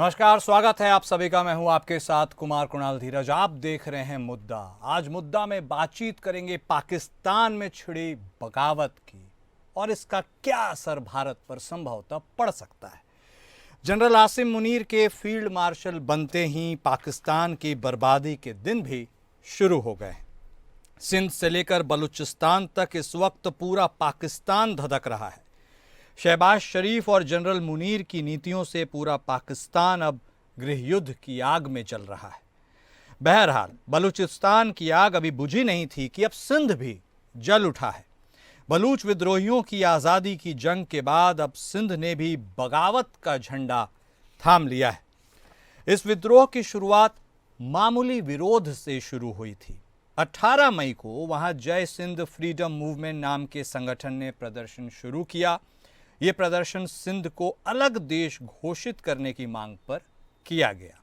नमस्कार, स्वागत है आप सभी का। मैं हूं आपके साथ कुमार कुणाल धीरज। आप देख रहे हैं मुद्दा। आज मुद्दा में बातचीत करेंगे पाकिस्तान में छिड़ी बगावत की और इसका क्या असर भारत पर संभवतः पड़ सकता है। जनरल आसिम मुनीर के फील्ड मार्शल बनते ही पाकिस्तान की बर्बादी के दिन भी शुरू हो गए। सिंध से लेकर बलूचिस्तान तक इस वक्त पूरा पाकिस्तान धधक रहा है। शहबाज शरीफ और जनरल मुनीर की नीतियों से पूरा पाकिस्तान अब गृह युद्ध की आग में जल रहा है। बहरहाल बलूचिस्तान की आग अभी बुझी नहीं थी कि अब सिंध भी जल उठा है। बलूच विद्रोहियों की आज़ादी की जंग के बाद अब सिंध ने भी बगावत का झंडा थाम लिया है। इस विद्रोह की शुरुआत मामूली विरोध से शुरू हुई थी। 18 मई को वहां जय सिंध फ्रीडम मूवमेंट नाम के संगठन ने प्रदर्शन शुरू किया। ये प्रदर्शन सिंध को अलग देश घोषित करने की मांग पर किया गया।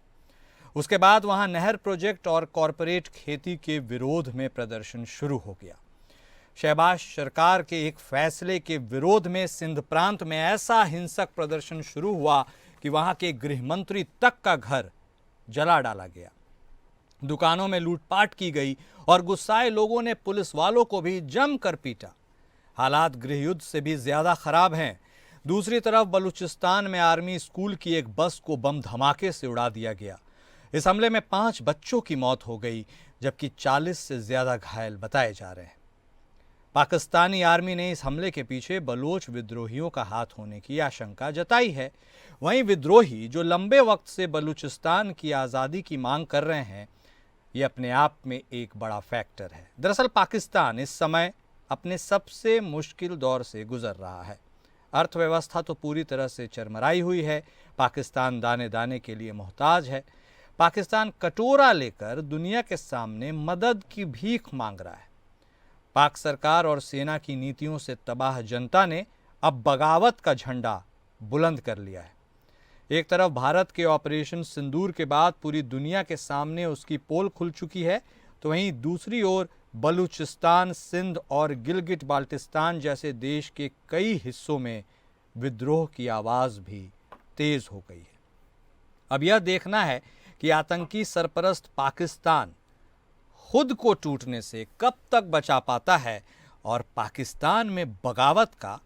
उसके बाद वहां नहर प्रोजेक्ट और कॉरपोरेट खेती के विरोध में प्रदर्शन शुरू हो गया। शहबाज सरकार के एक फैसले के विरोध में सिंध प्रांत में ऐसा हिंसक प्रदर्शन शुरू हुआ कि वहां के गृह मंत्री तक का घर जला डाला गया। दुकानों में लूटपाट की गई और गुस्साए लोगों ने पुलिस वालों को भी जमकर पीटा। हालात गृह युद्ध से भी ज्यादा खराब हैं। दूसरी तरफ बलूचिस्तान में आर्मी स्कूल की एक बस को बम धमाके से उड़ा दिया गया। इस हमले में 5 बच्चों की मौत हो गई, जबकि 40 से ज्यादा घायल बताए जा रहे हैं। पाकिस्तानी आर्मी ने इस हमले के पीछे बलोच विद्रोहियों का हाथ होने की आशंका जताई है। वहीं विद्रोही जो लंबे वक्त से बलूचिस्तान की आज़ादी की मांग कर रहे हैं, ये अपने आप में एक बड़ा फैक्टर है। दरअसल पाकिस्तान इस समय अपने सबसे मुश्किल दौर से गुजर रहा है। अर्थव्यवस्था तो पूरी तरह से चरमराई हुई है। पाकिस्तान दाने दाने के लिए मोहताज है। पाकिस्तान कटोरा लेकर दुनिया के सामने मदद की भीख मांग रहा है। पाक सरकार और सेना की नीतियों से तबाह जनता ने अब बगावत का झंडा बुलंद कर लिया है। एक तरफ भारत के ऑपरेशन सिंदूर के बाद पूरी दुनिया के सामने उसकी पोल खुल चुकी है, तो वहीं दूसरी ओर बलूचिस्तान, सिंध और गिलगिट बाल्टिस्तान जैसे देश के कई हिस्सों में विद्रोह की आवाज भी तेज हो गई है। अब यह देखना है कि आतंकी सरपरस्त पाकिस्तान खुद को टूटने से कब तक बचा पाता है और पाकिस्तान में बगावत का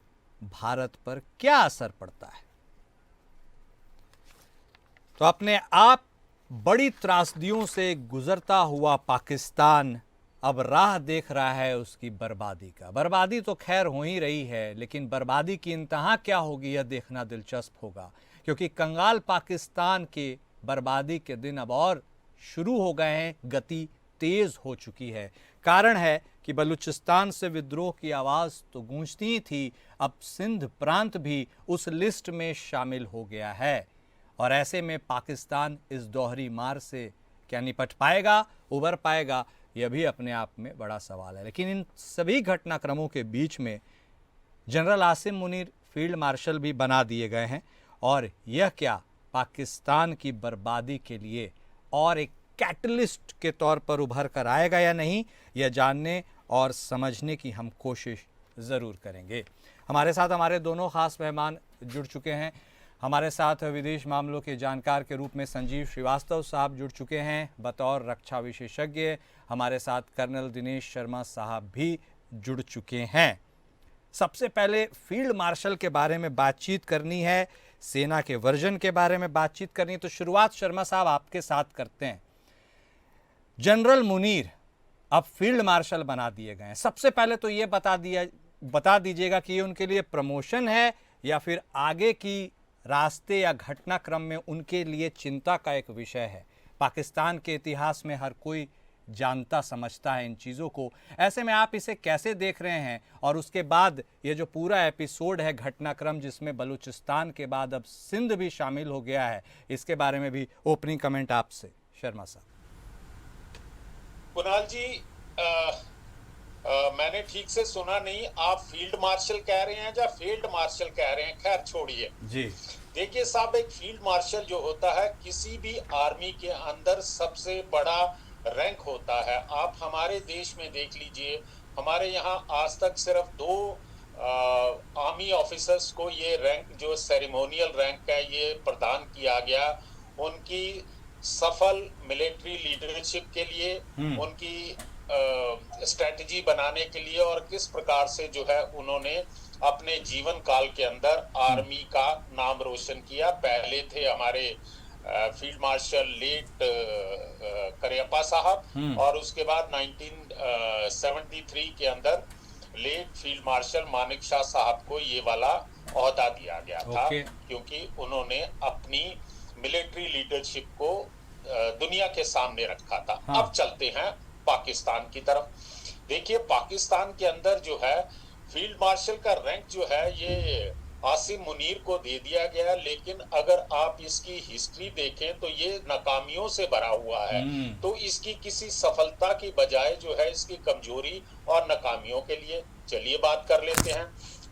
भारत पर क्या असर पड़ता है। तो अपने आप बड़ी त्रासदियों से गुजरता हुआ पाकिस्तान अब राह देख रहा है उसकी बर्बादी का। बर्बादी तो खैर हो ही रही है, लेकिन बर्बादी की इंतहा क्या होगी यह देखना दिलचस्प होगा, क्योंकि कंगाल पाकिस्तान के बर्बादी के दिन अब और शुरू हो गए हैं। गति तेज हो चुकी है। कारण है कि बलूचिस्तान से विद्रोह की आवाज़ तो गूंजती ही थी, अब सिंध प्रांत भी उस लिस्ट में शामिल हो गया है। और ऐसे में पाकिस्तान इस दोहरी मार से क्या निपट पाएगा, उबर पाएगा, यह भी अपने आप में बड़ा सवाल है। लेकिन इन सभी घटनाक्रमों के बीच में general Asim Munir field marshal भी बना दिए गए हैं, और यह क्या पाकिस्तान की बर्बादी के लिए और एक कैटलिस्ट के तौर पर उभर कर आएगा या नहीं, यह जानने और समझने की हम कोशिश ज़रूर करेंगे। हमारे साथ हमारे दोनों खास मेहमान जुड़ चुके हैं। हमारे साथ विदेश मामलों के जानकार के रूप में संजीव श्रीवास्तव साहब जुड़ चुके हैं बतौर रक्षा विशेषज्ञ। हमारे साथ कर्नल दिनेश शर्मा साहब भी जुड़ चुके हैं। सबसे पहले फील्ड मार्शल के बारे में बातचीत करनी है, सेना के वर्जन के बारे में बातचीत करनी है। तो शुरुआत शर्मा साहब आपके साथ करते हैं। जनरल मुनीर अब फील्ड मार्शल बना दिए गए हैं। सबसे पहले तो ये बता दीजिएगा कि ये उनके लिए प्रमोशन है या फिर आगे की रास्ते या घटनाक्रम में उनके लिए चिंता का एक विषय है। पाकिस्तान के इतिहास में हर कोई जानता समझता है इन चीज़ों को। ऐसे में आप इसे कैसे देख रहे हैं, और उसके बाद ये जो पूरा एपिसोड है घटनाक्रम जिसमें बलूचिस्तान के बाद अब सिंध भी शामिल हो गया है, इसके बारे में भी ओपनिंग कमेंट आपसे शर्मा साहब। कुणाल जी, मैंने ठीक से सुना नहीं, आप फील्ड मार्शल कह रहे हैं या फील्ड मार्शल कह रहे हैं? खैर छोड़िए जी। देखिए साहब, एक फील्ड मार्शल जो होता है किसी भी आर्मी के अंदर सबसे बड़ा रैंक होता है। आप हमारे देश में देख लीजिए, हमारे यहाँ आज तक सिर्फ 2 आर्मी ऑफिसर्स को ये रैंक जो सेरेमोनियल रैंक है ये प्रदान किया गया, उनकी सफल मिलिट्री लीडरशिप के लिए, उनकी स्ट्रेटजी बनाने के लिए, और किस प्रकार से जो है उन्होंने अपने जीवन काल के अंदर आर्मी का नाम रोशन किया। पहले थे हमारे फील्ड मार्शल लेट करियप्पा साहब, और उसके बाद 1973 के अंदर late field marshal Manekshaw साहब को ये वाला ओहदा दिया गया था, क्योंकि उन्होंने अपनी मिलिट्री लीडरशिप को दुनिया के सामने रखा था। अब चलते हैं पाकिस्तान की तरफ। देखिए, पाकिस्तान के अंदर जो है फील्ड मार्शल का रैंक जो है ये आसिम मुनीर को दे दिया गया, लेकिन अगर आप इसकी हिस्ट्री देखें तो ये नाकामियों से भरा हुआ है। तो इसकी किसी सफलता की बजाय जो है इसकी कमजोरी और नाकामियों के लिए चलिए बात कर लेते हैं।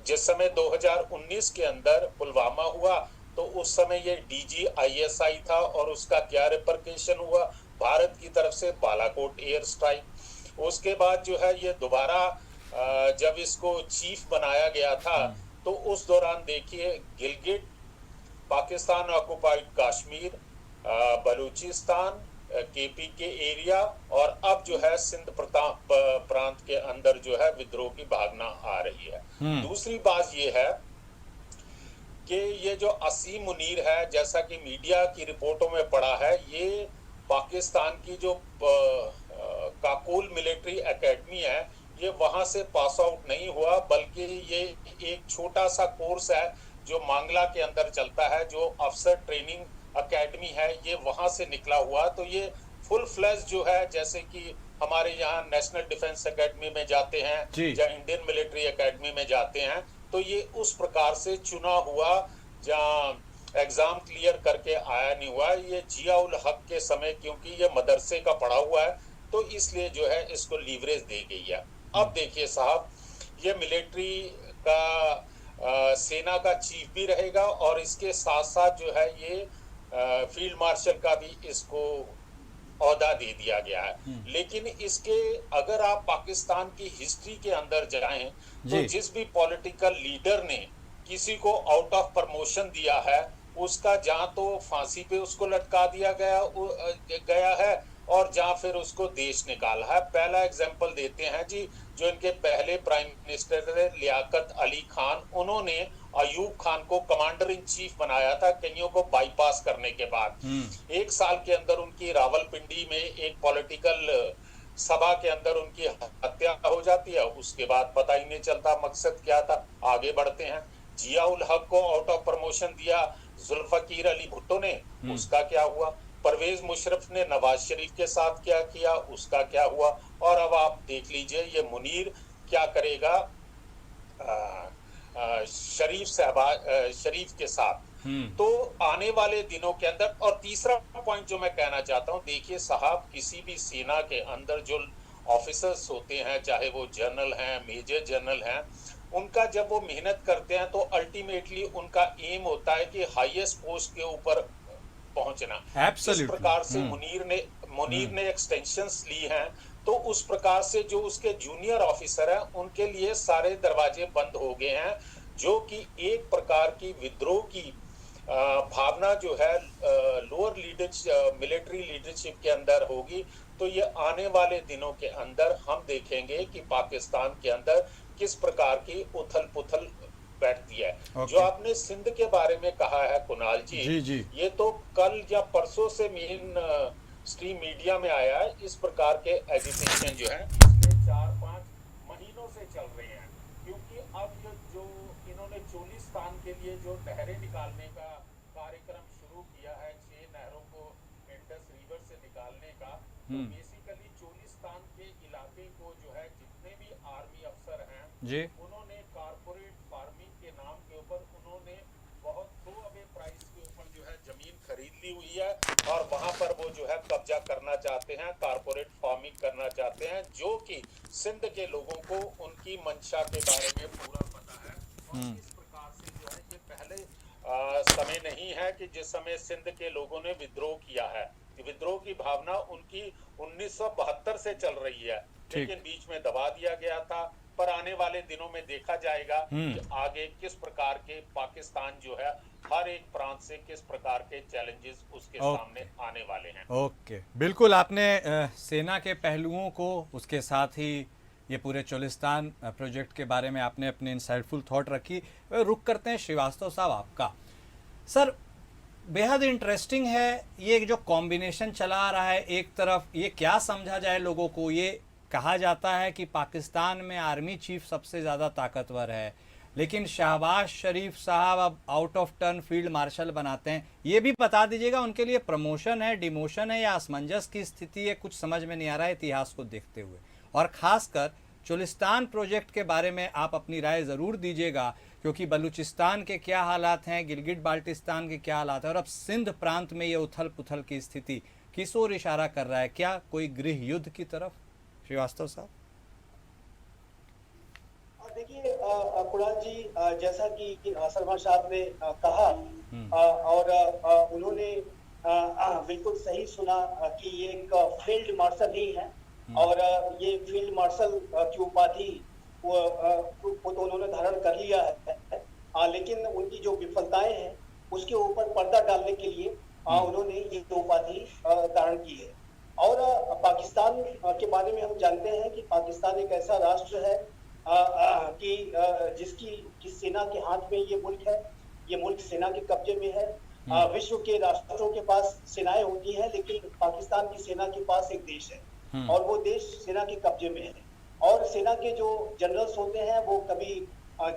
जिस समय 2019 के अंदर पुलवामा हुआ तो उस समय ये DGISI था, और उसका क्या रिपरकेशन हुआ, भारत की तरफ से बालाकोट एयर स्ट्राइक। उसके बाद जो है ये दोबारा जब इसको चीफ बनाया गया था तो उस दौरान देखिए Gilgit, Pakistan occupied Kashmir, Balochistan, KPK area, और अब जो है सिंध प्रांत के अंदर जो है विद्रोह की भावना आ रही है। दूसरी बात ये है कि ये जो असीम मुनीर है, जैसा कि मीडिया की रिपोर्टों में पड़ा है, ये पाकिस्तान की जो काकुल मिलिट्री एकेडमी है, ये वहां से पास आउट नहीं हुआ, बल्कि ये एक छोटा सा कोर्स है जो मांगला के अंदर चलता है, जो अफसर ट्रेनिंग एकेडमी है, ये वहां से निकला हुआ। तो ये फुल फ्लैश जो है, जैसे कि हमारे यहाँ नेशनल डिफेंस एकेडमी में जाते हैं या इंडियन मिलिट्री एकेडमी में जाते हैं, तो ये उस प्रकार से चुना हुआ जहाँ एग्जाम क्लियर करके आया नहीं हुआ। ये जिया उल हक के समय, क्योंकि ये मदरसे का पढ़ा हुआ है, तो इसलिए जो है इसको लीवरेज दी गई है। अब देखिए साहब, ये मिलिट्री का सेना का चीफ भी रहेगा, और इसके साथ साथ जो है ये फील्ड मार्शल का भी इसको ओहदा दे दिया गया है। लेकिन इसके अगर आप पाकिस्तान की हिस्ट्री के अंदर जाएं तो जिस भी पॉलिटिकल लीडर ने किसी को आउट ऑफ प्रमोशन दिया है, उसका जहां तो फांसी पे उसको लटका दिया गया है, और जहां फिर उसको देश निकाला है। पहला एग्जांपल देते हैं जी, जो इनके पहले प्राइम मिनिस्टर थे लियाकत अली खान, उन्होंने अयूब खान को कमांडर इन चीफ बनाया था कईयों को बाईपास करने के बाद। एक साल के अंदर उनकी रावलपिंडी में एक पॉलिटिकल सभा के अंदर उनकी हत्या हो जाती है। उसके बाद पता ही नहीं चलता मकसद क्या था। आगे बढ़ते हैं, जिया उल हक को आउट ऑफ प्रमोशन दिया जुल्फिकार अली भुट्टो ने, उसका क्या हुआ। परवेज मुशर्रफ ने नवाज शरीफ के साथ क्या किया, उसका क्या हुआ। और अब आप देख लीजिए ये मुनीर क्या करेगा शरीफ के साथ। तो आने वाले दिनों के अंदर, और तीसरा पॉइंट जो मैं कहना चाहता हूं, देखिए साहब, किसी भी सेना के अंदर जो ऑफिसर्स होते हैं, चाहे वो जनरल हैं, मेजर जनरल हैं, उनका जब वो मेहनत करते हैं तो अल्टीमेटली उनका एम होता है कि हाईएस्ट पोस्ट के ऊपर पहुंचना। इस प्रकार से मुनीर ने एक्सटेंशंस ली हैं, तो उस प्रकार से जो उसके जूनियर ऑफिसर हैं उनके लिए सारे दरवाजे बंद हो गए हैं, जो कि एक प्रकार की विद्रोह की भावना जो है लोअर मिलिट्री लीडरशिप के अंदर होगी। तो ये आने वाले दिनों के अंदर हम देखेंगे कि पाकिस्तान के अंदर किस प्रकार की उथल पुथल बैठती है। जो आपने सिंध के बारे में कहा है कुणाल जी, ये तो कल या परसों से मेन स्ट्रीम मीडिया में आया है। इस प्रकार के एजिटेशन जो है पिछले 4-5 महीनों से चल रहे हैं, क्योंकि अब जो इन्होंने चोलिस्तान के लिए जो नहरें निकालने का कार्यक्रम शुरू किया है, 6 नहरों को इंडस रिवर से निकालने का, तो बेसिकली चोलिस्तान के इलाके को जो है जितने भी आर्मी अफसर हैं उन्होंने कारपोरेट फार्मिंग के नाम के ऊपर उन्होंने बहुत थ्रो अवे प्राइस के ऊपर जो है जमीन खरीद ली हुई है, और वहां पर वो जो है कब्जा करना चाहते हैं, कारपोरेट फार्मिंग करना चाहते हैं, जो कि सिंध के लोगों को उनकी मंशा के बारे में पूरा पता है। और इस प्रकार से जो है ये पहले समय नहीं है कि जिस समय सिंध के लोगों ने विद्रोह किया है। विद्रोह की भावना उनकी 1972 से चल रही है, लेकिन बीच में दबा दिया गया था। पर आने वाले दिनों में देखा जाएगा कि आगे किस प्रकार के पाकिस्तान जो है हर एक प्रांत से किस प्रकार के चैलेंजेस उसके सामने आने वाले हैं। ओके, बिल्कुल आपने सेना के पहलुओं को, उसके साथ ही ये पूरे चोलिस्तान प्रोजेक्ट के बारे में आपने अपने इंसाइटफुल थॉट रखी। रुक करते हैं श्रीवास्तव साहब आपका। सर, बेहद इंटरेस्टिंग है ये जो कॉम्बिनेशन चला आ रहा है। एक तरफ ये क्या समझा जाए लोगों को, ये कहा जाता है कि पाकिस्तान में आर्मी चीफ सबसे ज़्यादा ताकतवर है, लेकिन शहबाज शरीफ साहब अब out of turn field marshal बनाते हैं। ये भी बता दीजिएगा उनके लिए प्रमोशन है, डिमोशन है या असमंजस की स्थिति है, कुछ समझ में नहीं आ रहा है इतिहास को देखते हुए। और ख़ासकर चोलिस्तान प्रोजेक्ट के बारे में आप अपनी राय ज़रूर दीजिएगा, क्योंकि बलूचिस्तान के क्या हालात हैं, गिलगिट बाल्टिस्तान के क्या हालात हैं, और अब सिंध प्रांत में ये उथल पुथल की स्थिति किस ओर इशारा कर रहा है? क्या कोई गृह युद्ध की तरफ? श्रीवास्तव साहब। देखिए कुणाल जी, जैसा कि सलमान साहब ने कहा और उन्होंने बिल्कुल सही सुना कि ये एक फील्ड मार्शल ही है और ये फील्ड मार्शल की उपाधि वो तो उन्होंने धारण कर लिया है, लेकिन उनकी जो विफलताएं हैं उसके ऊपर पर्दा डालने के लिए उन्होंने ये उपाधि धारण की है। और पाकिस्तान के बारे में हम जानते हैं कि पाकिस्तान एक ऐसा राष्ट्र है कि जिसकी सेना के हाथ में ये मुल्क है, ये मुल्क सेना के कब्जे में है। विश्व के राष्ट्रों के पास सेनाएं होती हैं, लेकिन पाकिस्तान की सेना के पास एक देश है और वो देश सेना के कब्जे में है। और सेना के जो जनरल्स होते हैं वो कभी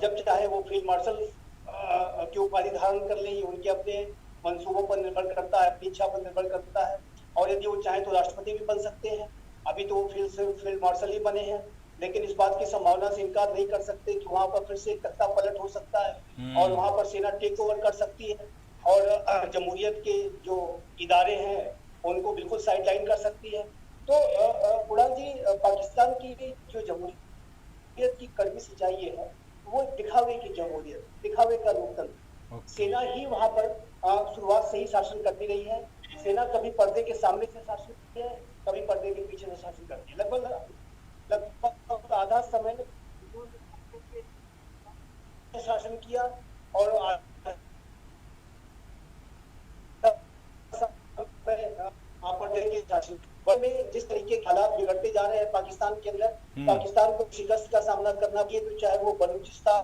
जब चाहे वो फील्ड मार्शल की उपाधि धारण कर लें, उनके अपने मंसूबों पर निर्भर करता है, अपनी इच्छा पर निर्भर करता है। और यदि वो चाहे तो राष्ट्रपति भी बन सकते हैं। अभी तो वो फील्ड मार्शल ही बने हैं, लेकिन इस बात की संभावना से इनकार नहीं कर सकते कि वहां पर फिर से तख्ता पलट हो सकता है और वहां पर सेना टेक ओवर कर सकती है और जमहूरियत के जो इदारे हैं उनको बिल्कुल साइडलाइन कर सकती है। तो कुणाल जी, पाकिस्तान की जो जमहूरियत की कड़वी सच्चाई है वो दिखावे की जमहूरियत, दिखावे का लोकतंत्र। सेना ही वहां पर शुरुआत से ही शासन करती रही है। सेना कभी पर्दे के सामने से शासन करती है, कभी पर्दे के पीछे से शासन करती है। लगभग आधा समय शासन किया और शासन में जिस तरीके के हालात बिगड़ते जा रहे हैं पाकिस्तान के अंदर, पाकिस्तान को शिकस्त का सामना करना भी, तो चाहे वो बलूचिस्तान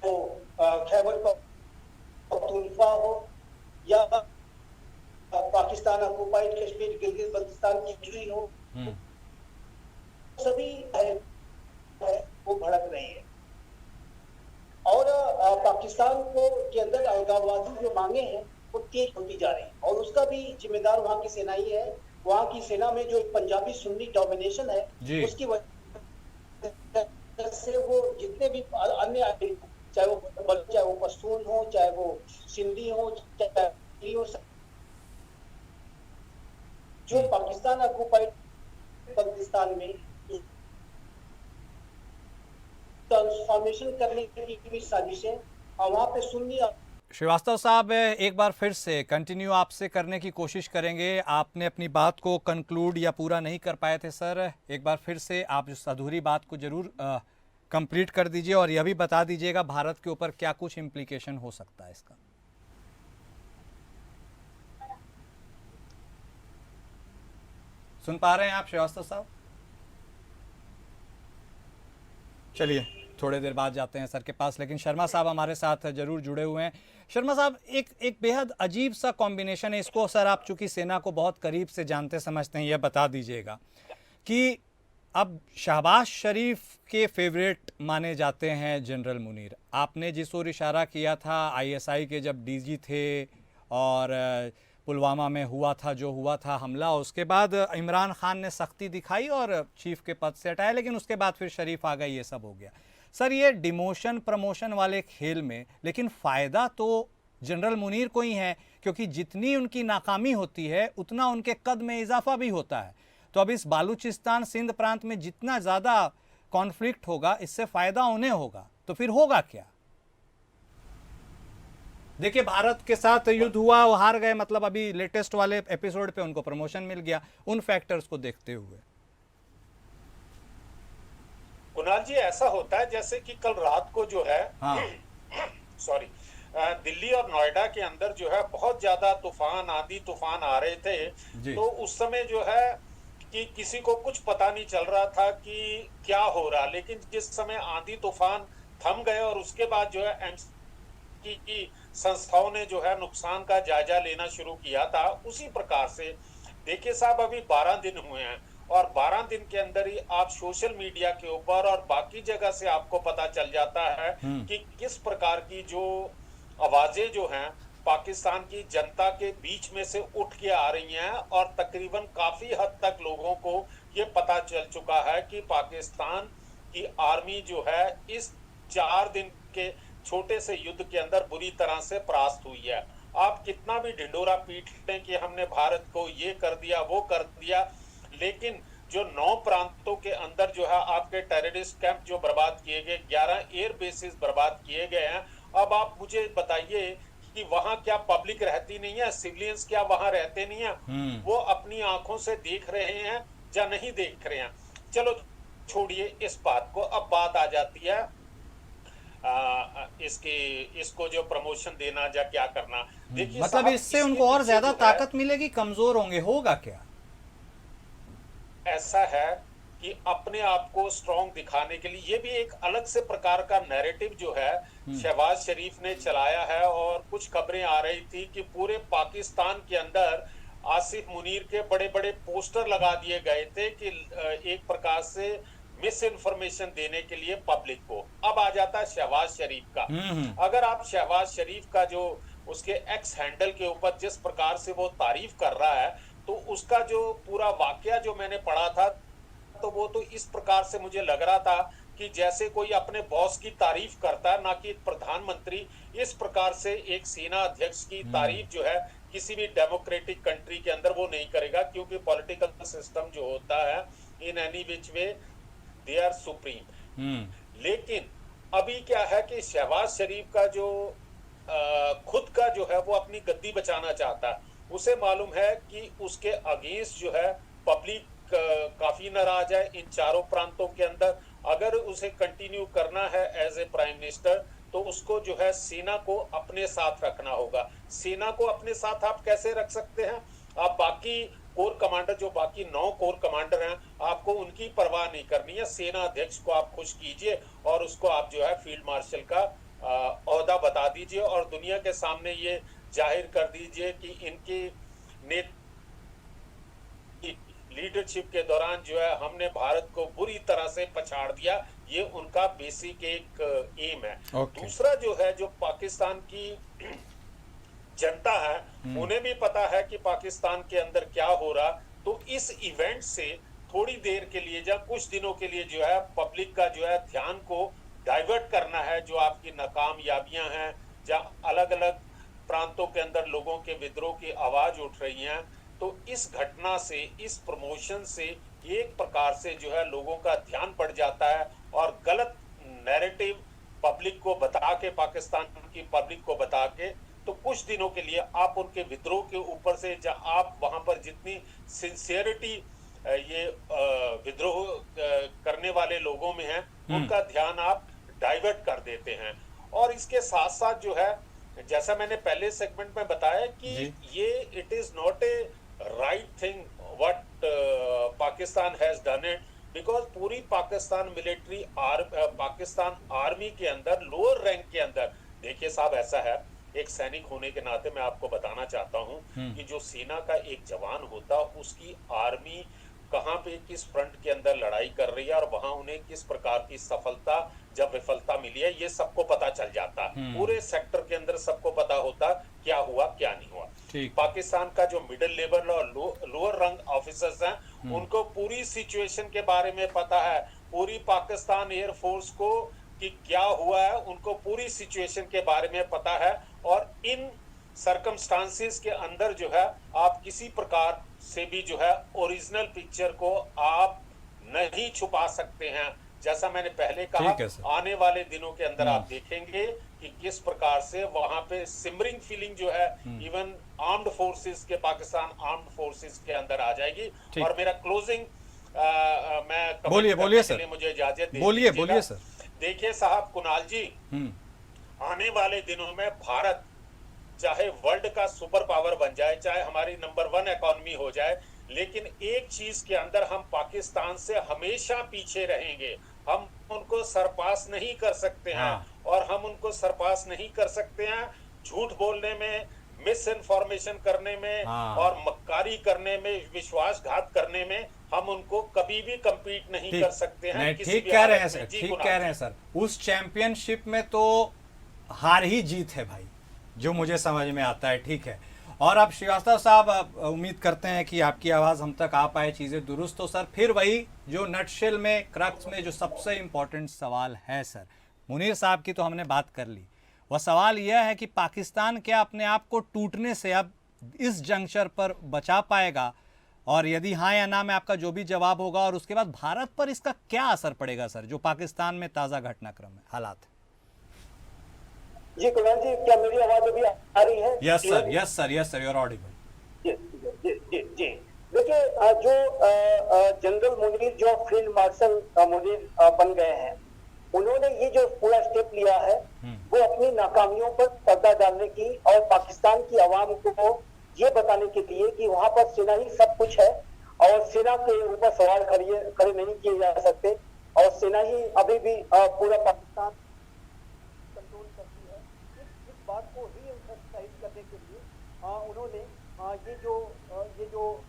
हो, खैबर पख्तूनख्वा हो या पाकिस्तान ऑक्युपाइड कश्मीर, गिलगित बल्तिस्तान की हिस्ट्री हो, सभी वो भड़क रही है। और पाकिस्तान को के अंदर अलगाववादी जो मांगे हैं वो तेज होती जा रही है और उसका भी जिम्मेदार वहां की सेना ही है। वहां की सेना में जो पंजाबी सुन्नी डोमिनेशन है उसकी वजह से वो जितने भी अन्य, चाहे वो पश्तून हो, चाहे वो सिंधी हो, चाहे हो, जो पाकिस्तान ऑक्युपाइड बल्तिस्तान में ट्रांसफॉर्मेशन करने की भी साजिशें वहां पे सुन्नी। श्रीवास्तव साहब, एक बार फिर से कंटिन्यू आपसे करने की कोशिश करेंगे। आपने अपनी बात को कंक्लूड या पूरा नहीं कर पाए थे सर, एक बार फिर से आप इस अधूरी बात को जरूर कंप्लीट कर दीजिए और यह भी बता दीजिएगा भारत के ऊपर क्या कुछ इम्प्लीकेशन हो सकता है इसका। सुन पा रहे हैं आप श्रीवास्तव साहब? चलिए थोड़ी देर बाद जाते हैं सर के पास, लेकिन शर्मा साहब हमारे साथ जरूर जुड़े हुए हैं। शर्मा साहब, एक बेहद अजीब सा कॉम्बिनेशन है, इसको सर आप चूंकि सेना को बहुत करीब से जानते समझते हैं, यह बता दीजिएगा कि अब शहबाज शरीफ के फेवरेट माने जाते हैं जनरल मुनीर। आपने जिस ओर इशारा किया था आईएसआई के जब डीजी थे और पुलवामा में हुआ था जो हुआ था हमला, उसके बाद इमरान खान ने सख्ती दिखाई और चीफ के पद से हटाया, लेकिन उसके बाद फिर शरीफ आ गए, ये सब हो गया। सर, ये डिमोशन प्रमोशन वाले खेल में लेकिन फ़ायदा तो जनरल मुनीर को ही है, क्योंकि जितनी उनकी नाकामी होती है उतना उनके कद में इजाफा भी होता है। तो अब इस बालूचिस्तान सिंध प्रांत में जितना ज़्यादा कॉन्फ्लिक्ट होगा, इससे फ़ायदा उन्हें होगा। तो फिर होगा क्या? देखिए, भारत के साथ युद्ध हुआ, वो हार गए, मतलब अभी लेटेस्ट वाले एपिसोड पे उनको प्रमोशन मिल गया, उन फैक्टर्स को देखते हुए। कुणाल जी, ऐसा होता है जैसे कि कल रात को जो है हाँ सॉरी, दिल्ली और नोएडा के अंदर जो है बहुत ज्यादा तूफान, आंधी तूफान आ रहे थे। जी। तो उस समय जो है कि किसी को कुछ पता नहीं चल रहा था कि क्या हो रहा, लेकिन जिस समय आंधी तूफान थम गए और उसके बाद जो है एमसी की संस्थाओं ने जो है नुकसान का जायजा लेना शुरू किया था, उसी प्रकार से देखिए साहब, अभी 12 दिन हुए हैं और 12 दिन के अंदर ही आप सोशल मीडिया के ऊपर और बाकी जगह से आपको पता चल जाता है कि किस प्रकार की जो आवाजें जो हैं पाकिस्तान की जनता के बीच में से उठ के आ रही हैं, और तकरीबन काफी हद तक लोगों को ये पता चल चुका है कि पाकिस्तान की आर्मी जो है इस 4 दिन के छोटे से युद्ध के अंदर बुरी तरह से परास्त हुई है। आप कितना भी ढिंडोरा पीट लें कि हमने भारत को ये कर दिया वो कर दिया, लेकिन जो 9 प्रांतों के अंदर जो है आपके टेररिस्ट कैंप जो बर्बाद किए गए, 11 एयर बेसिस बर्बाद किए गए हैं। अब आप मुझे बताइए कि वहां क्या पब्लिक रहती नहीं है, सिविलियंस क्या वहां रहते नहीं है? वो अपनी आंखों से देख रहे हैं या नहीं देख रहे हैं? चलो छोड़िए इस बात को, अब बात आ जाती है इसको जो प्रमोशन देना या क्या करना। देखिए मतलब इससे उनको और ज्यादा ताकत मिलेगी, कमजोर होंगे, होगा क्या? ऐसा है कि अपने आप को स्ट्रॉन्ग दिखाने के लिए ये भी एक अलग से प्रकार का नैरेटिव जो है शहबाज शरीफ ने चलाया है। और कुछ खबरें आ रही थी कि पूरे पाकिस्तान के अंदर आसिफ मुनीर के बड़े बड़े पोस्टर लगा दिए गए थे कि एक प्रकार से मिस इन्फॉर्मेशन देने के लिए पब्लिक को। अब आ जाता है शहबाज शरीफ का। अगर आप शहबाज शरीफ का जो उसके एक्स हैंडल के ऊपर जिस प्रकार से वो तारीफ कर रहा है, तो उसका जो पूरा वाकया जो मैंने पढ़ा था, तो वो तो इस प्रकार से मुझे लग रहा था कि जैसे कोई अपने बॉस की तारीफ करता है, ना कि प्रधानमंत्री इस प्रकार से एक सेना अध्यक्ष की तारीफ जो है किसी भी डेमोक्रेटिक कंट्री के अंदर वो नहीं करेगा, क्योंकि पॉलिटिकल सिस्टम जो होता है in any which way they are supreme. लेकिन अभी क्या है कि शहबाज शरीफ का जो खुद का जो है वो अपनी गद्दी बचाना चाहता है। उसे मालूम है कि उसके अगेंस्ट जो है पब्लिक काफी नाराज है इन चारों प्रांतों के अंदर। अगर उसे कंटिन्यू करना है एज ए प्राइम मिनिस्टर, तो उसको जो है सेना को अपने साथ रखना होगा। सेना को अपने साथ आप कैसे रख सकते हैं? आप बाकी कोर कमांडर, जो बाकी 9 कोर कमांडर हैं, आपको उनकी परवाह नहीं करनी है। सेना अध्यक्ष को आप खुश कीजिए और उसको आप जो है फील्ड मार्शल का ओहदा बता दीजिए और दुनिया के सामने ये जाहिर कर दीजिए कि इनकी लीडरशिप के दौरान जो है हमने भारत को बुरी तरह से पछाड़ दिया। ये उनका बेसिक एक एम है। दूसरा जो है, जो पाकिस्तान की जनता है, उन्हें भी पता है कि पाकिस्तान के अंदर क्या हो रहा। तो इस इवेंट से थोड़ी देर के लिए या कुछ दिनों के लिए जो है पब्लिक का जो है ध्यान को डाइवर्ट करना है। जो आपकी नाकामयाबियां हैं या अलग अलग प्रांतों के अंदर लोगों के विद्रोह की आवाज उठ रही हैं, तो इस घटना से, इस प्रमोशन से एक प्रकार से जो है लोगों का ध्यान बढ़ जाता है और गलत नैरेटिव पब्लिक को बता के, पाकिस्तान की पब्लिक को बता के, तो कुछ दिनों के लिए आप उनके विद्रोह के ऊपर से, आप वहां पर जितनी सिंसियरिटी ये विद्रोह करने वाले लोगों में है, उनका ध्यान आप डाइवर्ट कर देते हैं। और इसके साथ साथ जो है, जैसा मैंने पहले सेगमेंट में बताया कि ये it is not a right thing what Pakistan has done it, because पूरी पाकिस्तान मिलिट्री पाकिस्तान आर्मी के अंदर लोअर रैंक के अंदर, देखिए साहब ऐसा है, एक सैनिक होने के नाते मैं आपको बताना चाहता हूं कि जो सेना का एक जवान होता, उसकी आर्मी कहां पे किस फ्रंट के अंदर लड़ाई कर रही है और वहां उन्हें किस प्रकार की सफलता जब विफलता मिली है, ये सबको पता चल जाता। पूरे सेक्टर के अंदर सबको पता होता क्या हुआ क्या नहीं हुआ। पाकिस्तान का जो मिडिल लेवल और लोअर रैंक ऑफिसर्स हैं, उनको पूरी सिचुएशन के बारे में पता है। पूरी पाकिस्तान एयरफोर्स को कि क्या हुआ है, उनको पूरी सिचुएशन के बारे में पता है। और इन सर्कमस्टांसेस के अंदर जो है आप किसी प्रकार से भी जो है ओरिजिनल पिक्चर को आप नहीं छुपा सकते हैं। जैसा मैंने पहले कहा, आने वाले दिनों के अंदर आप देखेंगे कि किस प्रकार से वहां पे सिमरिंग फीलिंग जो है इवन आर्म्ड फोर्सेस के, पाकिस्तान आर्म्ड फोर्सेस के अंदर आ जाएगी। और मेरा क्लोजिंग मैं comment बोलिए करने बोलिए के सर, लिए मुझे इजाजत दे बोलिए दीजिएगा। बोलिए सर। देखिए साहब कुणाल जी, आने वाले दिनों में भारत चाहे वर्ल्ड का सुपर पावर बन जाए, चाहे हमारी नंबर 1 इकोनॉमी हो जाए, लेकिन एक चीज के अंदर हम पाकिस्तान से हमेशा पीछे रहेंगे। हम उनको सरपास नहीं कर सकते हैं। हाँ। और हम उनको सरपास नहीं कर सकते हैं झूठ बोलने में, मिस इन्फॉर्मेशन करने में, हाँ। और मक्कारी करने में, विश्वासघात करने में। हम उनको कभी भी compete नहीं कर ठीक, सकते हैं नहीं किसी ठीक भी कह रहे हालत हैं में। सर, जी ठीक कुणाल कह रहे हैं जी। सर। उस चैंपियनशिप में तो हार ही जीत है भाई, जो मुझे समझ में आता है। ठीक है। और अब श्रीवास्तव साहब, उम्मीद करते हैं कि आपकी आवाज़ हम तक आ पाए, चीज़ें दुरुस्त हो सर। फिर वही जो नटशेल में, क्रक्स में जो सबसे इम्पोर्टेंट सवाल है सर, मुनीर साहब की तो हमने बात कर ली। वह सवाल यह है कि पाकिस्तान क्या अपने आप को टूटने से अब इस जंक्शन पर बचा पाएगा, और यदि हाँ या ना में आपका जो भी जवाब होगा, और उसके बाद भारत पर इसका क्या असर पड़ेगा सर, जो पाकिस्तान में ताज़ा घटनाक्रम है, हालात है। जी कुणाल जी, क्या मेरी आवाज अभी आ रही है? Yes sir, Clearly? Yes sir, yes sir, you are audible. जी जी जी जी। देखिए, जो जनरल मुनीर जो फील्ड मार्शल मुनीर बन गए हैं, उन्होंने ये जो पूरा स्टेप लिया है वो अपनी नाकामियों पर पर्दा डालने की और पाकिस्तान की आवाम को ये बताने के लिए कि वहां पर सेना ही सब कुछ है और सेना के ऊपर सवाल खड़े नहीं किए जा सकते, और सेना ही अभी भी पूरा पाकिस्तान कंट्रोल करती है। इस बात को री एम्फसाइज करने के लिए उन्होंने ये जो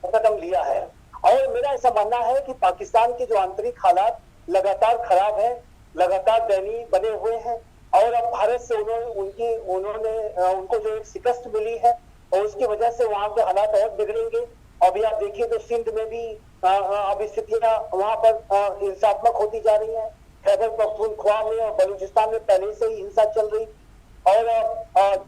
कदम लिया है। और मेरा ऐसा मानना है कि पाकिस्तान के जो आंतरिक हालात लगातार खराब है, लगातार दयनीय बने हुए हैं, और अब भारत से उनको जो एक शिकस्त मिली है और उसकी वजह से वहां के हालात और बिगड़ेंगे। अभी आप देखिए तो सिंध में भी अब स्थितियां वहां पर हिंसात्मक होती जा रही हैं। खैबर पख्तूनख्वा में और बलूचिस्तान में पहले से ही हिंसा चल रही, और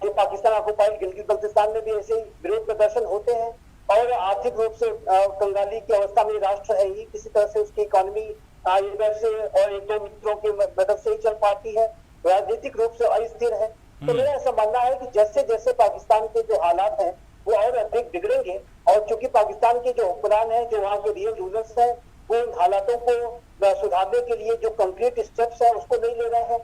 जो पाकिस्तान ऑक्युपाइड गिलगित बल्तिस्तान में भी ऐसे ही विरोध प्रदर्शन होते हैं। और आर्थिक रूप से कंगाली की अवस्था में राष्ट्र है ही, किसी तरह से उसकी इकोनॉमी इधर से और एक दो मित्रों की मदद से ही चल पाती है, राजनीतिक रूप से अस्थिर है। तो मेरा ऐसा मानना है कि जैसे जैसे पाकिस्तान के जो हालात हैं वो और अधिक बिगड़ेंगे, और चूंकि पाकिस्तान के जो हुक्मरान हैं, जो वहाँ के रियल रूलर्स हैं, वो इन हालातों को सुधारने के लिए जो कंक्रीट स्टेप्स है उसको नहीं ले रहे हैं।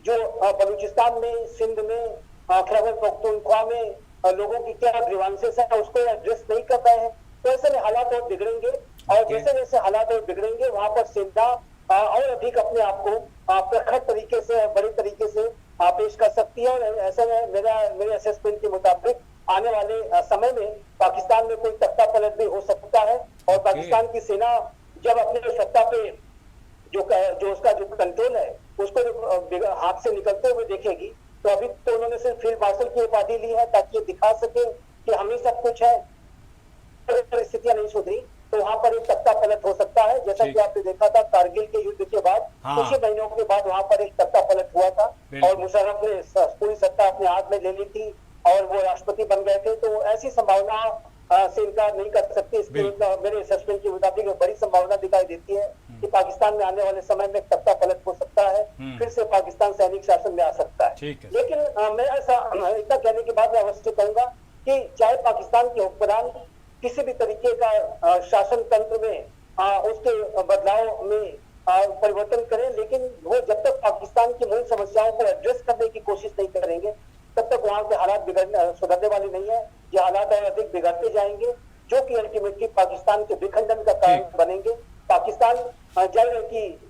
जो बलूचिस्तान में, सिंध में, खैबर पख्तूनख्वा में लोगों की क्या ग्रीवांसेस है उसको एड्रेस नहीं कर रहे हैं। तो ऐसे में हालात और बिगड़ेंगे, और जैसे जैसे हालात और बिगड़ेंगे वहां पर सेना और अधिक अपने आप को प्रखर तरीके से, बड़े तरीके से पेश कर सकती है। और ऐसे में मेरे असेसमेंट के मुताबिक आने वाले समय में पाकिस्तान में कोई तख्ता पलट भी हो सकता है, और पाकिस्तान की सेना जब अपने सत्ता पे जो उसका जो कंट्रोल है उसको हाथ से निकलते हुए देखेगी। तो अभी तो उन्होंने सिर्फ फील्ड मार्शल की उपाधि ली है ताकि ये दिखा सके कि हम ही सब कुछ है। अगर स्थितियां नहीं सुधरी तो वहां पर एक तख्ता पलट हो सकता है, जैसा कि आपने देखा था कारगिल के युद्ध के बाद कुछ ही महीनों के बाद वहां पर एक तख्ता पलट हुआ था, और मुशर्रफ ने पूरी सत्ता अपने हाथ में ले ली थी और वो राष्ट्रपति बन गए थे। तो ऐसी संभावना से इनकार नहीं कर सकते। इसके मेरे असेसमेंट के मुताबिक बड़ी संभावना दिखाई देती है कि पाकिस्तान में आने वाले समय में तख्ता पलट हो सकता है, फिर से पाकिस्तान सैनिक शासन में आ सकता है। लेकिन मैं ऐसा इतना कहने के बाद मैं अवश्य कहूंगा कि चाहे पाकिस्तान के हुक्मरान किसी भी तरीके का शासन तंत्र में उसके बदलाव में परिवर्तन करें, लेकिन वो जब तक पाकिस्तान की मूल समस्याओं को एड्रेस करने की कोशिश नहीं करेंगे तब तक वहां के हालात सुधरने वाले नहीं है। ये हालात और अधिक बिगड़ते जाएंगे, जो कि अल्टीमेटली पाकिस्तान के विखंडन का कारण बनेंगे। पाकिस्तान जल्द की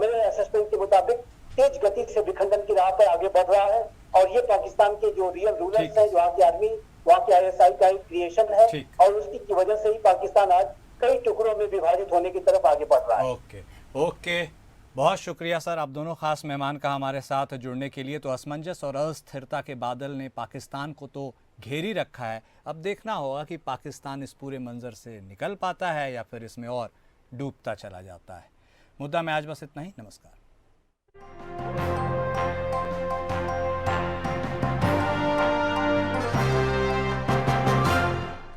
मेरे असेसमेंट के मुताबिक तेज गति से विखंडन की राह पर आगे बढ़ रहा है, और ये पाकिस्तान के जो रियल रूलर्स हैं, वहाँ की आर्मी, वहाँ के ISI का एक क्रिएशन है, और उसकी की वजह से ही पाकिस्तान आज कई टुकड़ों में विभाजित होने की तरफ आगे बढ़ रहा है। ओके, बहुत शुक्रिया सर, आप दोनों खास मेहमान का हमारे साथ जुड़ने के लिए। तो असमंजस और अस्थिरता के बादल ने पाकिस्तान को तो घेरी रखा है, अब देखना होगा कि पाकिस्तान इस पूरे मंजर से निकल पाता है या फिर इसमें और डूबता चला जाता है। मुद्दा में आज बस इतना ही। नमस्कार।